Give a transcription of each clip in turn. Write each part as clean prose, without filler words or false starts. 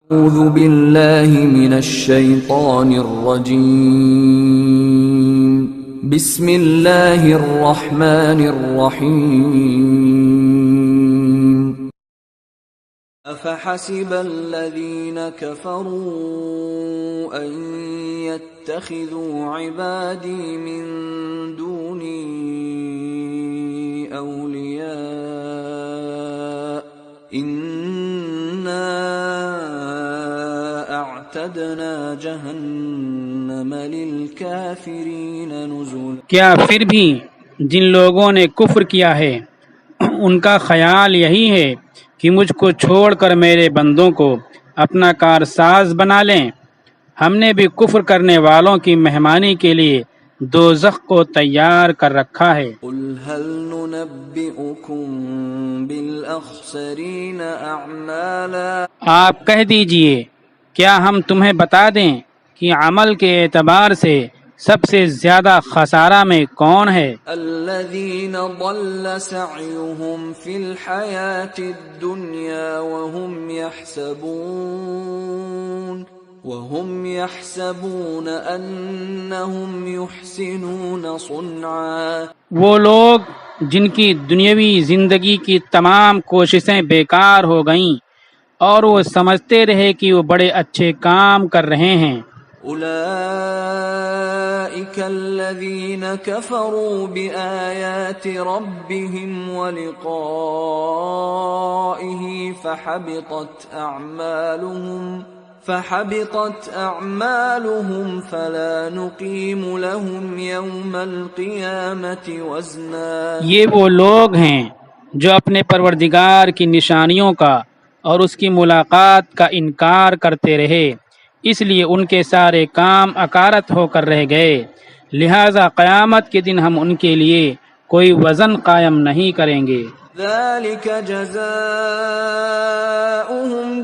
أعوذ بالله من الشيطان الرجيم بسم الله الرحمن الرحيم أفحسب الذين كفروا أن يتخذوا عبادي من دوني أولياء إنا اعتدنا جہنم للکافرین نزلا۔ کیا پھر بھی جن لوگوں نے کفر کیا ہے ان کا خیال یہی ہے کہ مجھ کو چھوڑ کر میرے بندوں کو اپنا کارساز بنا لیں؟ ہم نے بھی کفر کرنے والوں کی مہمانی کے لیے دوزخ کو تیار کر رکھا ہے۔ قل هل ننبئکم بالاخسرین اعمالا، آپ کہہ دیجئے کیا ہم تمہیں بتا دیں کہ عمل کے اعتبار سے سب سے زیادہ خسارہ میں کون ہے؟ الذین ضل سعیهم فی الحیاة الدنیا وهم يحسبون انهم يحسنون صنعا، وہ لوگ جن کی دنیاوی زندگی کی تمام کوششیں بیکار ہو گئیں اور وہ سمجھتے رہے کہ وہ بڑے اچھے کام کر رہے ہیں۔ اولئک الذین کفروا بآیات ربهم ولقائه فحبطت اعمالهم فلا نقیم لهم یوم القیامة وزنا۔ یہ وہ لوگ ہیں جو اپنے پروردگار کی نشانیوں کا اور اس کی ملاقات کا انکار کرتے رہے، اس لیے ان کے سارے کام اکارت ہو کر رہ گئے، لہذا قیامت کے دن ہم ان کے لیے کوئی وزن قائم نہیں کریں گے۔ ذلك جزاؤهم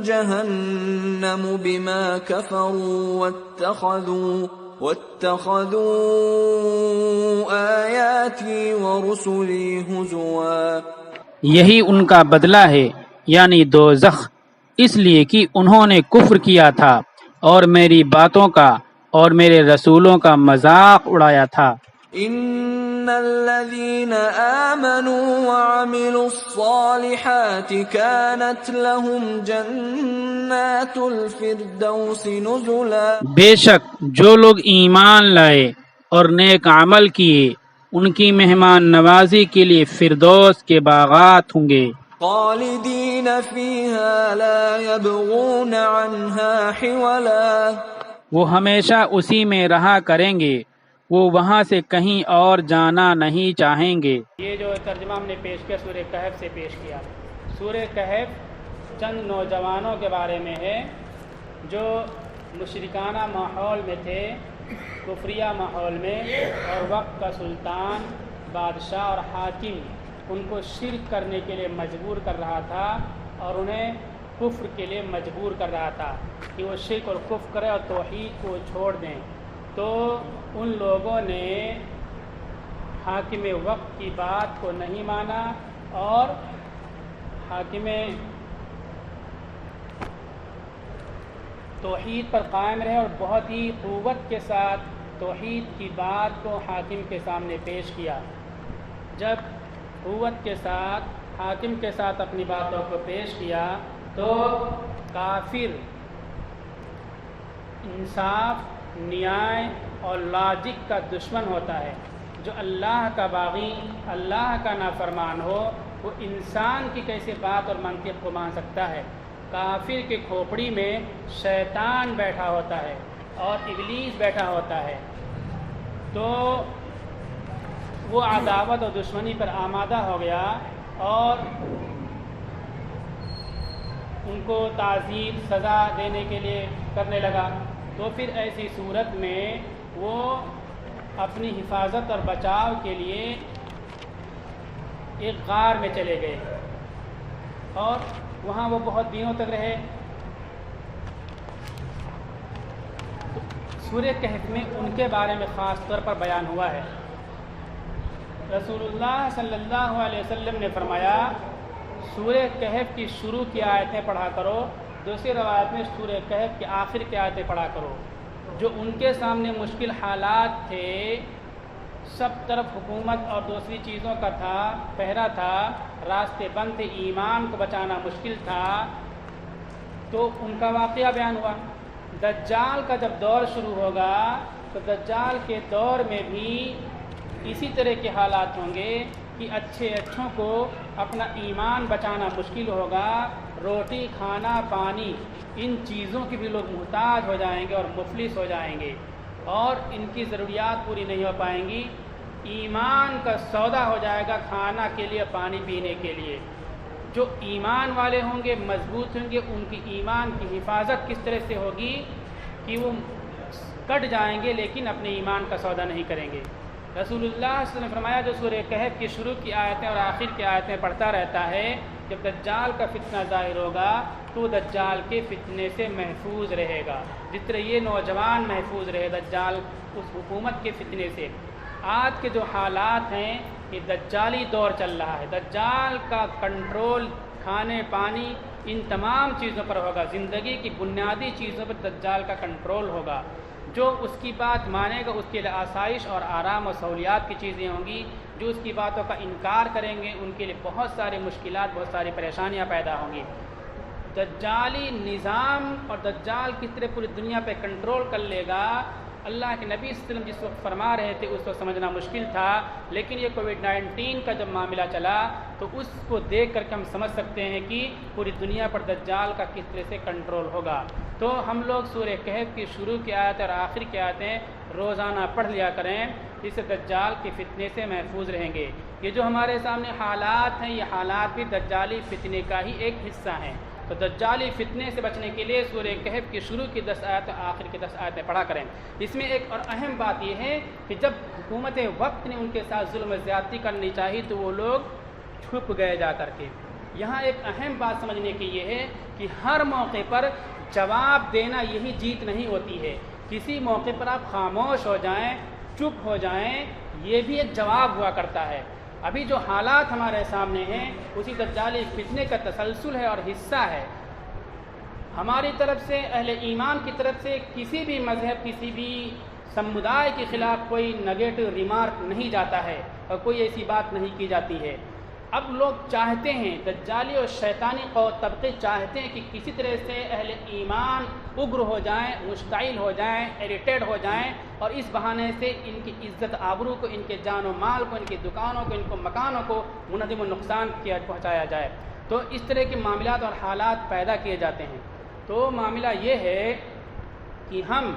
جہنم بما كفروا واتخذوا آیاتی ورسلی ہزوا۔ یہی ان کا بدلہ ہے، یعنی دوزخ، اس لیے کہ انہوں نے کفر کیا تھا اور میری باتوں کا اور میرے رسولوں کا مذاق اڑایا تھا۔ ان الذين آمنوا وعملوا الصالحات كانت لهم جنات الفردوس نزلا۔ بے شک جو لوگ ایمان لائے اور نیک عمل کیے ان کی مہمان نوازی کے لیے فردوس کے باغات ہوں گے، خالدین فیہا لا یبغون عنہا حولا، وہ ہمیشہ اسی میں رہا کریں گے، وہ وہاں سے کہیں اور جانا نہیں چاہیں گے۔ یہ جو ترجمہ ہم نے پیش کیا سورہ کہف سے پیش کیا۔ سورہ کہف چند نوجوانوں کے بارے میں ہے جو مشرکانہ ماحول میں تھے، کفریہ ماحول میں، اور وقت کا سلطان، بادشاہ اور حاکم ان کو شرک کرنے کے لیے مجبور کر رہا تھا اور انہیں کفر کے لیے مجبور کر رہا تھا کہ وہ شرک اور کفر کرے اور توحید کو چھوڑ دیں۔ تو ان لوگوں نے حاکم وقت کی بات کو نہیں مانا اور حاکم توحید پر قائم رہے اور بہت ہی قوت کے ساتھ توحید کی بات کو حاکم کے سامنے پیش کیا۔ جب قوت کے ساتھ حاکم کے ساتھ اپنی باتوں کو پیش کیا تو کافر انصاف، نیائے اور لاجک کا دشمن ہوتا ہے۔ جو اللہ کا باغی، اللہ کا نافرمان ہو، وہ انسان کی کیسے بات اور منطق کو مان سکتا ہے؟ کافر کے کھوپڑی میں شیطان بیٹھا ہوتا ہے اور ابلیس بیٹھا ہوتا ہے، تو وہ عداوت اور دشمنی پر آمادہ ہو گیا اور ان کو تعزیر، سزا دینے کے لیے کرنے لگا۔ تو پھر ایسی صورت میں وہ اپنی حفاظت اور بچاؤ کے لیے ایک غار میں چلے گئے اور وہاں وہ بہت دنوں تک رہے۔ سورہ کہف میں ان کے بارے میں خاص طور پر بیان ہوا ہے۔ رسول اللہ صلی اللہ علیہ وسلم نے فرمایا، سورہ کہف کی شروع کی آیتیں پڑھا کرو دوسری روایت میں سورہ کہف کے آخر کی آیتیں پڑھا کرو۔ جو ان کے سامنے مشکل حالات تھے، سب طرف حکومت اور دوسری چیزوں کا تھا، پہرا تھا، راستے بند تھے، ایمان کو بچانا مشکل تھا، تو ان کا واقعہ بیان ہوا۔ دجال کا جب دور شروع ہوگا تو دجال کے دور میں بھی اسی طرح کے حالات ہوں گے کہ اچھوں کو اپنا ایمان بچانا مشکل ہوگا، روٹی کھانا پانی ان چیزوں کی بھی لوگ محتاج ہو جائیں گے اور مفلس ہو جائیں گے اور ان کی ضروریات پوری نہیں ہو پائیں گی۔ ایمان کا سودا ہو جائے گا کھانا کے لیے، پانی پینے کے لیے۔ جو ایمان والے ہوں گے، مضبوط ہوں گے، ان کی ایمان کی حفاظت کس طرح سے ہوگی کہ وہ کٹ جائیں گے لیکن اپنے ایمان کا سودا نہیں کریں گے۔ رسول اللہ صلی اللہ علیہ وسلم نے فرمایا جو سورہ کہف کی شروع کی آیتیں اور آخر کی آیتیں پڑھتا رہتا ہے، جب دجال کا فتنہ ظاہر ہوگا تو دجال کے فتنے سے محفوظ رہے گا، جس طرح یہ نوجوان محفوظ رہے دجال اس حکومت کے فتنے سے۔ آج کے جو حالات ہیں یہ دجالی دور چل رہا ہے، دجال کا کنٹرول کھانے پانی ان تمام چیزوں پر ہوگا، زندگی کی بنیادی چیزوں پر دجال کا کنٹرول ہوگا۔ جو اس کی بات مانے گا اس کے لیے آسائش اور آرام اور سہولیات کی چیزیں ہوں گی، جو اس کی باتوں کا انکار کریں گے ان کے لیے بہت ساری مشکلات، بہت ساری پریشانیاں پیدا ہوں گی۔ دجالی نظام اور دجال کس طرح پوری دنیا پہ کنٹرول کر لے گا، اللہ کے نبی صلی اللہ علیہ وسلم جس وقت فرما رہے تھے اس وقت سمجھنا مشکل تھا، لیکن یہ کووڈ-19 کا جب معاملہ چلا تو اس کو دیکھ کر کے ہم سمجھ سکتے ہیں کہ پوری دنیا پر دجال کا کس طرح سے کنٹرول ہوگا۔ تو ہم لوگ سورہ کہف کی شروع کی آیتیں اور آخر کی آیتیں روزانہ پڑھ لیا کریں، اس سے دجال کے فتنے سے محفوظ رہیں گے۔ یہ جو ہمارے سامنے حالات ہیں یہ حالات بھی دجالی فتنے کا ہی ایک حصہ ہیں، تو دجالی فتنے سے بچنے کے لیے سورہ کہف کی شروع کی 10 آیت اور آخر کی 10 آیتیں پڑھا کریں۔ اس میں ایک اور اہم بات یہ ہے کہ جب حکومت وقت نے ان کے ساتھ ظلم و زیادتی کرنی چاہی تو وہ لوگ چھپ گئے جا کر کے۔ یہاں ایک اہم بات سمجھنے کی یہ ہے کہ ہر موقع پر جواب دینا یہی جیت نہیں ہوتی ہے، کسی موقع پر آپ خاموش ہو جائیں، چپ ہو جائیں، یہ بھی ایک جواب ہوا کرتا ہے۔ ابھی جو حالات ہمارے سامنے ہیں اسی دجالی فتنے کا تسلسل ہے اور حصہ ہے۔ ہماری طرف سے اہل ایمان کی طرف سے کسی بھی مذہب کسی بھی سمدائے کے خلاف کوئی نگیٹو ریمارک نہیں جاتا ہے اور کوئی ایسی بات نہیں کی جاتی ہے۔ اب لوگ چاہتے ہیں، دجالی اور شیطانی طبقے چاہتے ہیں کہ کسی طرح سے اہل ایمان اگر ہو جائیں، مشتعل ہو جائیں، اریٹیڈ ہو جائیں اور اس بہانے سے ان کی عزت آبرو کو، ان کے جان و مال کو، ان کی دکانوں کو، ان کو مکانوں کو منہدم و نقصان پہنچایا جائے۔ تو اس طرح کے معاملات اور حالات پیدا کیے جاتے ہیں۔ تو معاملہ یہ ہے کہ ہم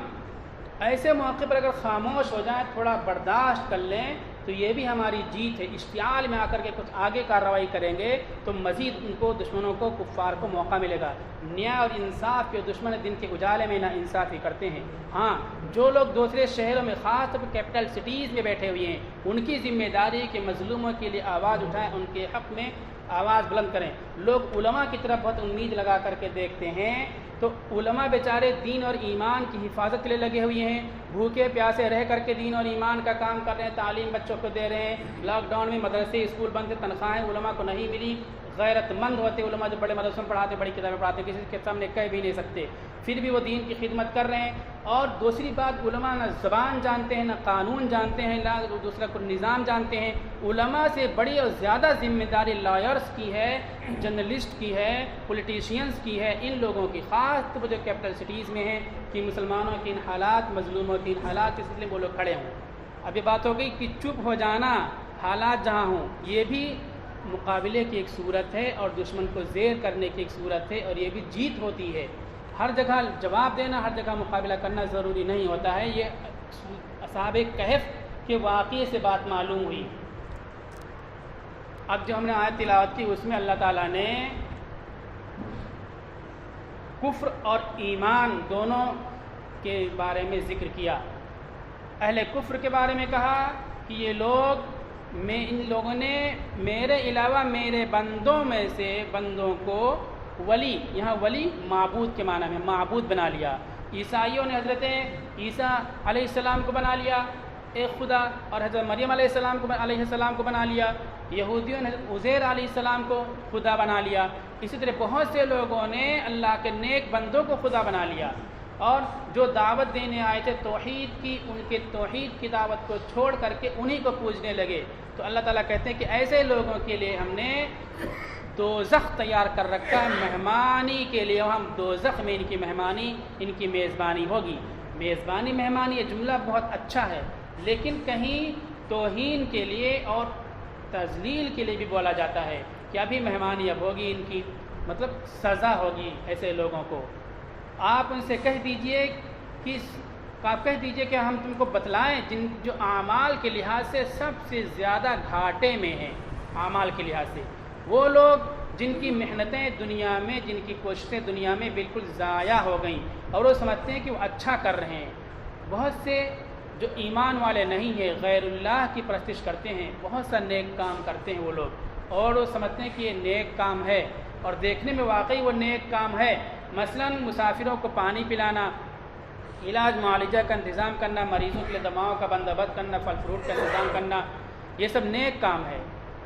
ایسے موقع پر اگر خاموش ہو جائیں، تھوڑا برداشت کر لیں تو یہ بھی ہماری جیت ہے۔ اشتعال میں آ کر کے کچھ آگے کارروائی کریں گے تو مزید ان کو، دشمنوں کو، کفار کو موقع ملے گا۔ نیاں اور انصاف کے دشمن دن کے اجالے میں نا انصافی کرتے ہیں۔ ہاں، جو لوگ دوسرے شہروں میں، خاص طور پر کیپٹل سٹیز میں بیٹھے ہوئے ہیں، ان کی ذمہ داری کہ مظلوموں کے لیے آواز اٹھائیں، ان کے حق میں آواز بلند کریں۔ لوگ علماء کی طرف بہت امید لگا کر کے دیکھتے ہیں، تو علماء بیچارے دین اور ایمان کی حفاظت کے لیے لگے ہوئے ہیں، بھوکے پیاسے رہ کر کے دین اور ایمان کا کام کر رہے ہیں، تعلیم بچوں کو دے رہے ہیں۔ لاک ڈاؤن میں مدرسے اسکول بند تھے، تنخواہیں علماء کو نہیں ملی۔ غیرت مند ہوتے علماء جو بڑے مدرسوں میں پڑھاتے، بڑی کتابیں پڑھاتے، کسی کے سامنے کہہ بھی نہیں سکتے، پھر بھی وہ دین کی خدمت کر رہے ہیں۔ اور دوسری بات، علماء نہ زبان جانتے ہیں، نہ قانون جانتے ہیں، نہ دوسرا کوئی نظام جانتے ہیں۔ علماء سے بڑی اور زیادہ ذمہ داری لائرز کی ہے، جرنلسٹ کی ہے، پولیٹیشینز کی ہے، ان لوگوں کی، خاص طور پر جو کیپٹل سٹیز میں ہیں، کہ مسلمانوں کے ان حالات، مظلوموں کے ان حالات کے سلسلے میں وہ لوگ کھڑے ہوں۔ اب یہ بات ہو گئی کہ چپ ہو جانا، حالات جہاں ہوں، یہ بھی مقابلے کی ایک صورت ہے اور دشمن کو زیر کرنے کی ایک صورت ہے، اور یہ بھی جیت ہوتی ہے۔ ہر جگہ جواب دینا، ہر جگہ مقابلہ کرنا ضروری نہیں ہوتا ہے۔ یہ اصحاب کہف کے واقعے سے بات معلوم ہوئی۔ اب جو ہم نے آیت تلاوت کی اس میں اللہ تعالیٰ نے کفر اور ایمان دونوں کے بارے میں ذکر کیا۔ اہل کفر کے بارے میں کہا کہ یہ لوگ، ان لوگوں نے میرے علاوہ میرے بندوں میں سے بندوں کو ولی، یہاں ولی معبود کے معنی میں معبود بنا لیا۔ عیسائیوں نے حضرت عیسیٰ علیہ السلام کو بنا لیا، ایک خدا اور حضرت مریم علیہ السلام کو بنا لیا، یہودیوں نے عزیر علیہ السلام کو خدا بنا لیا، اسی طرح بہت سے لوگوں نے اللہ کے نیک بندوں کو خدا بنا لیا، اور جو دعوت دینے آئے تھے توحید کی، ان کے توحید کی دعوت کو چھوڑ کر کے انہی کو پوجنے لگے۔ تو اللہ تعالیٰ کہتے ہیں کہ ایسے لوگوں کے لیے ہم نے دوزخ تیار کر رکھا ہے مہمانی کے لیے، ہم دوزخ میں ان کی مہمانی، ان کی میزبانی ہوگی۔ میزبانی مہمانی یہ جملہ بہت اچھا ہے، لیکن کہیں توہین کے لیے اور تذلیل کے لیے بھی بولا جاتا ہے کہ ابھی مہمانی اب ہوگی، ان کی مطلب سزا ہوگی ایسے لوگوں کو۔ آپ ان سے کہہ دیجئے کہ ہم تم کو بتلائیں جن جو اعمال کے لحاظ سے سب سے زیادہ گھاٹے میں ہیں، اعمال کے لحاظ سے وہ لوگ جن کی محنتیں دنیا میں، جن کی کوششیں دنیا میں بالکل ضائع ہو گئیں اور وہ سمجھتے ہیں کہ وہ اچھا کر رہے ہیں۔ بہت سے جو ایمان والے نہیں ہیں، غیر اللہ کی پرستش کرتے ہیں، بہت سا نیک کام کرتے ہیں وہ لوگ، اور وہ سمجھتے ہیں کہ یہ نیک کام ہے، اور دیکھنے میں واقعی وہ نیک کام ہے۔ مثلا مسافروں کو پانی پلانا، علاج معالجہ کا انتظام کرنا، مریضوں کے لیے دواؤں کا بندوبست کرنا، پھل فروٹ کا انتظام کرنا، یہ سب نیک کام ہے۔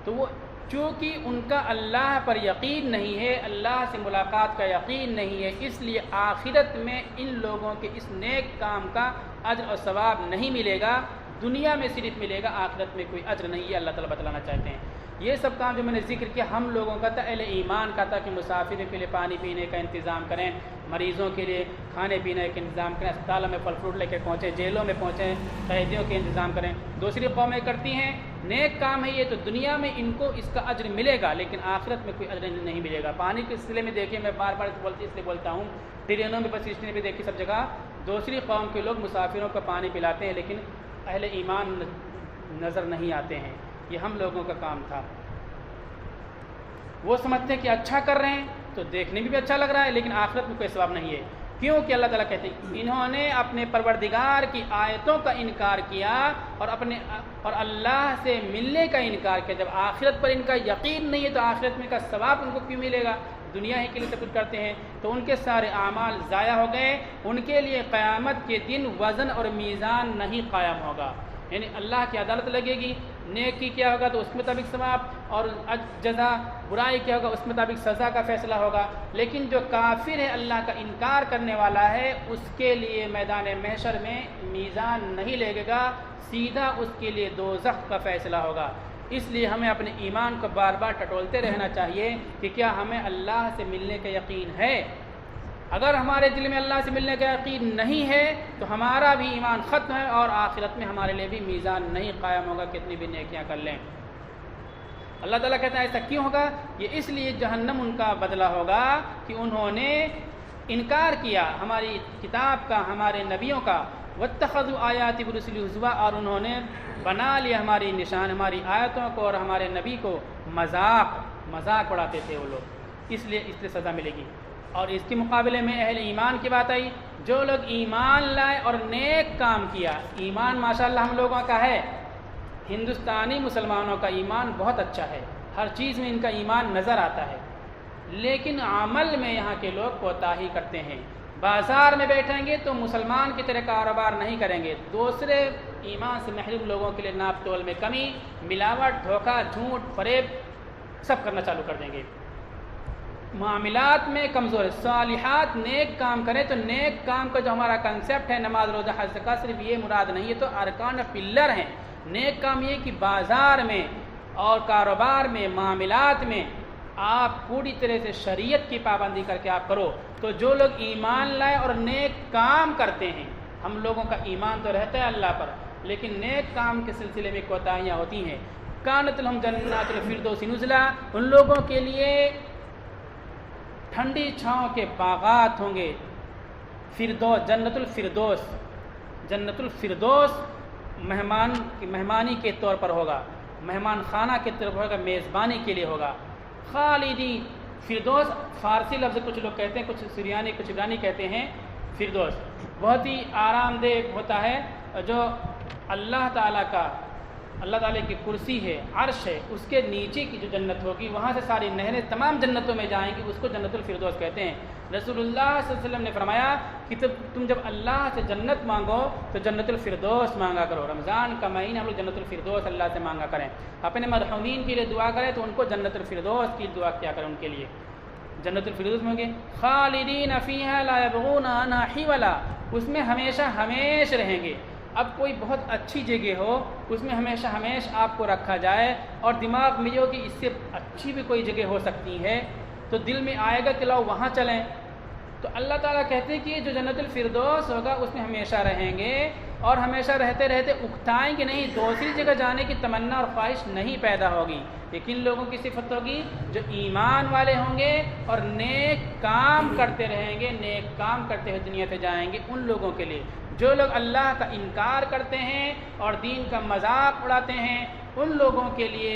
تو وہ چونکہ ان کا اللہ پر یقین نہیں ہے، اللہ سے ملاقات کا یقین نہیں ہے، اس لیے آخرت میں ان لوگوں کے اس نیک کام کا اجر اور ثواب نہیں ملے گا، دنیا میں صرف ملے گا، آخرت میں کوئی اجر نہیں ہے۔ اللہ تعالیٰ بتلانا چاہتے ہیں یہ سب کام جو میں نے ذکر کیا ہم لوگوں کا تھا، اہل ایمان کا تھا کہ مسافروں کے لیے پانی پینے کا انتظام کریں، مریضوں کے لیے کھانے پینے کا انتظام کریں، اسپتالوں میں پھل فروٹ لے کے پہنچیں، جیلوں میں پہنچیں، قیدیوں کے انتظام کریں۔ دوسری قومیں کرتی ہیں نیک کام ہے یہ تو دنیا میں ان کو اس کا اجر ملے گا، لیکن آخرت میں کوئی اجر نہیں ملے گا۔ پانی کے سلسلے میں دیکھیں، میں بار بار اس لیے بولتا ہوں، ٹرینوں میں بس اسٹیشن پہ دیکھیں، سب جگہ دوسری قوم کے لوگ مسافروں کو پانی پلاتے ہیں، لیکن اہل ایمان نظر نہیں آتے ہیں۔ یہ ہم لوگوں کا کام تھا۔ وہ سمجھتے ہیں کہ اچھا کر رہے ہیں تو دیکھنے میں بھی اچھا لگ رہا ہے، لیکن آخرت میں کوئی ثواب نہیں ہے، کیونکہ اللہ تعالیٰ کہتے ہیں انہوں نے اپنے پروردگار کی آیتوں کا انکار کیا اور اللہ سے ملنے کا انکار کیا۔ جب آخرت پر ان کا یقین نہیں ہے تو آخرت میں کا ثواب ان کو کیوں ملے گا؟ دنیا ہی کے لیے سب کچھ کرتے ہیں، تو ان کے سارے اعمال ضائع ہو گئے۔ ان کے لیے قیامت کے دن وزن اور میزان نہیں قائم ہوگا، یعنی اللہ کی عدالت لگے گی، نیکی کیا ہوگا تو اس کے مطابق ثواب، اور جزا برائی کیا ہوگا اس کے مطابق سزا کا فیصلہ ہوگا۔ لیکن جو کافر ہے، اللہ کا انکار کرنے والا ہے، اس کے لیے میدان محشر میں میزان نہیں لگے گا، سیدھا اس کے لیے دوزخ کا فیصلہ ہوگا۔ اس لیے ہمیں اپنے ایمان کو بار بار ٹٹولتے رہنا چاہیے کہ کیا ہمیں اللہ سے ملنے کا یقین ہے۔ اگر ہمارے دل میں اللہ سے ملنے کا یقین نہیں ہے تو ہمارا بھی ایمان ختم ہے، اور آخرت میں ہمارے لیے بھی میزان نہیں قائم ہوگا، کتنی بھی نیکیاں کر لیں۔ اللہ تعالیٰ کہتا ہے ایسا کیوں ہوگا؟ یہ اس لیے جہنم ان کا بدلہ ہوگا کہ انہوں نے انکار کیا ہماری کتاب کا، ہمارے نبیوں کا، واتخذوا آیاتی ورسلی ہزوا، اور انہوں نے بنا لیا ہماری نشان، ہماری آیتوں کو اور ہمارے نبی کو مذاق اڑاتے تھے وہ لوگ، اس لیے سزا ملے گی۔ اور اس کے مقابلے میں اہل ایمان کی بات آئی، جو لوگ ایمان لائے اور نیک کام کیا۔ ایمان ماشاءاللہ ہم لوگوں کا ہے، ہندوستانی مسلمانوں کا ایمان بہت اچھا ہے، ہر چیز میں ان کا ایمان نظر آتا ہے، لیکن عمل میں یہاں کے لوگ کوتاہی کرتے ہیں۔ بازار میں بیٹھیں گے تو مسلمان کی طرح کاروبار نہیں کریں گے، دوسرے ایمان سے محروم لوگوں کے لیے ناپ تول میں کمی، ملاوٹ، دھوکہ، جھوٹ، فریب سب کرنا چالو کر دیں گے۔ معاملات میں کمزور ہے۔ صالحات نیک کام کریں تو نیک کام کا جو ہمارا کنسیپٹ ہے، نماز، روزہ، حج، زکوٰۃ، صرف یہ مراد نہیں ہے، تو ارکان پلر ہیں۔ نیک کام یہ کہ بازار میں اور کاروبار میں، معاملات میں آپ پوری طرح سے شریعت کی پابندی کر کے آپ کرو۔ تو جو لوگ ایمان لائے اور نیک کام کرتے ہیں، ہم لوگوں کا ایمان تو رہتا ہے اللہ پر، لیکن نیک کام کے سلسلے میں کوتاہیاں ہوتی ہیں۔ کانت لہم جنات الفردوس نزلا، ان لوگوں کے لیے ٹھنڈی چھاؤں کے باغات ہوں گے، فردوس، جنت الفردوس مہمانی کے طور پر ہوگا، مہمان خانہ کے طور پر ہوگا، میزبانی کے لیے ہوگا۔ خالدین، فردوس فارسی لفظ کچھ لوگ کہتے ہیں، کچھ سریانی، کچھ عبرانی کہتے ہیں۔ فردوس بہت ہی آرام دہ ہوتا ہے، جو اللہ تعالیٰ کی کرسی ہے، عرش ہے، اس کے نیچے کی جو جنت ہوگی، وہاں سے ساری نہریں تمام جنتوں میں جائیں گی، اس کو جنت الفردوس کہتے ہیں۔ رسول اللہ صلی اللہ علیہ وسلم نے فرمایا کہ تم جب اللہ سے جنت مانگو تو جنت الفردوس مانگا کرو. رمضان کا مہینہ ہم لوگ جنت الفردوس اللہ سے مانگا کریں. اپنے مرحومین کے لیے دعا کریں تو ان کو جنت الفردوس کی دعا کیا کریں ان کے لیے. جنت الفردوس میں گے خالدین فیہا لا یبغون عنہا حولا، اس میں ہمیشہ ہمیش رہیں گے. اب کوئی بہت اچھی جگہ ہو اس میں ہمیشہ ہمیش آپ کو رکھا جائے اور دماغ میں یہ ہو کہ اس سے اچھی بھی کوئی جگہ ہو سکتی ہے تو دل میں آئے گا کہ لاؤ وہاں چلیں. تو اللہ تعالیٰ کہتے ہیں کہ جو جنت الفردوس ہوگا اس میں ہمیشہ رہیں گے اور ہمیشہ رہتے رہتے اکتائیں گے نہیں، دوسری جگہ جانے کی تمنا اور خواہش نہیں پیدا ہوگی. لیکن لوگوں کی صفت ہوگی جو ایمان والے ہوں گے اور نیک کام کرتے رہیں گے، نیک کام کرتے ہوئے دنیا سے جائیں گے. ان لوگوں کے لیے جو لوگ اللہ کا انکار کرتے ہیں اور دین کا مذاق اڑاتے ہیں ان لوگوں کے لیے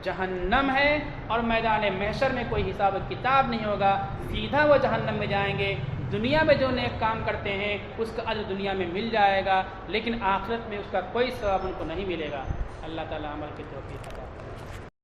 جہنم ہے اور میدان محشر میں کوئی حساب و کتاب نہیں ہوگا، سیدھا وہ جہنم میں جائیں گے. دنیا میں جو نیک کام کرتے ہیں اس کا اجر دنیا میں مل جائے گا لیکن آخرت میں اس کا کوئی ثواب ان کو نہیں ملے گا. اللہ تعالیٰ عمل کی توفیق عطا